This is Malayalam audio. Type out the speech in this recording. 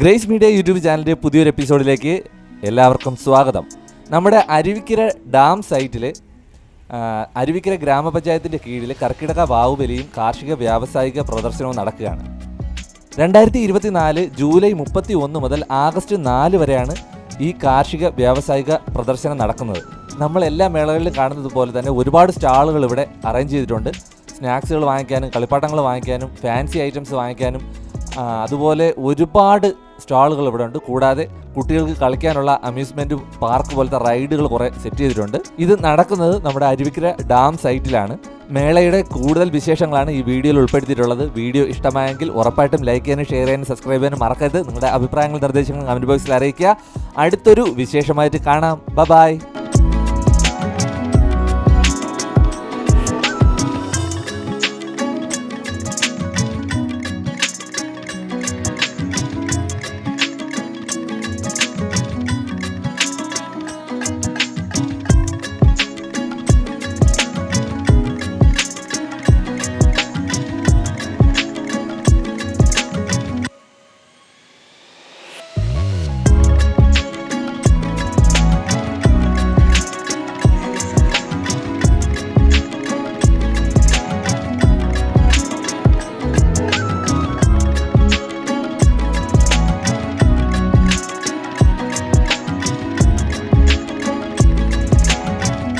ഗ്രേസ് മീഡിയ യൂട്യൂബ് ചാനലിൻ്റെ പുതിയൊരു എപ്പിസോഡിലേക്ക് എല്ലാവർക്കും സ്വാഗതം. നമ്മുടെ അരുവിക്കര ഡാം സൈറ്റിൽ അരുവിക്കര ഗ്രാമപഞ്ചായത്തിൻ്റെ കീഴിൽ കർക്കിടക വാവുബലിയും കാർഷിക വ്യാവസായിക പ്രദർശനവും നടക്കുകയാണ്. 2024 ജൂലൈ 31 മുതൽ ആഗസ്റ്റ് 4 വരെയാണ് ഈ കാർഷിക വ്യാവസായിക പ്രദർശനം നടക്കുന്നത്. നമ്മൾ എല്ലാ മേളകളിലും കാണുന്നത് പോലെ തന്നെ ഒരുപാട് സ്റ്റാളുകൾ ഇവിടെ അറേഞ്ച് ചെയ്തിട്ടുണ്ട്. സ്നാക്സുകൾ വാങ്ങിക്കാനും കളിപ്പാട്ടങ്ങൾ വാങ്ങിക്കാനും ഫാൻസി ഐറ്റംസ് വാങ്ങിക്കാനും അതുപോലെ ഒരുപാട് സ്റ്റാളുകൾ ഇവിടെ ഉണ്ട്. കൂടാതെ കുട്ടികൾക്ക് കളിക്കാനുള്ള അമ്യൂസ്മെൻറ്റ് പാർക്ക് പോലത്തെ റൈഡുകൾ കുറേ സെറ്റ് ചെയ്തിട്ടുണ്ട്. ഇത് നടക്കുന്നത് നമ്മുടെ അരുവിക്കര ഡാം സൈറ്റിലാണ്. മേളയുടെ കൂടുതൽ വിശേഷങ്ങളാണ് ഈ വീഡിയോയിൽ ഉൾപ്പെടുത്തിയിട്ടുള്ളത്. വീഡിയോ ഇഷ്ടമായെങ്കിൽ ഉറപ്പായിട്ടും ലൈക്ക് ചെയ്യാനും ഷെയർ ചെയ്യാനും സബ്സ്ക്രൈബ് ചെയ്യാനും മറക്കരുത്. നിങ്ങളുടെ അഭിപ്രായങ്ങളും നിർദ്ദേശങ്ങളും കമൻറ്റ് ബോക്സിൽ അറിയിക്കുക. അടുത്തൊരു വിശേഷമായിട്ട് കാണാം. ബൈ.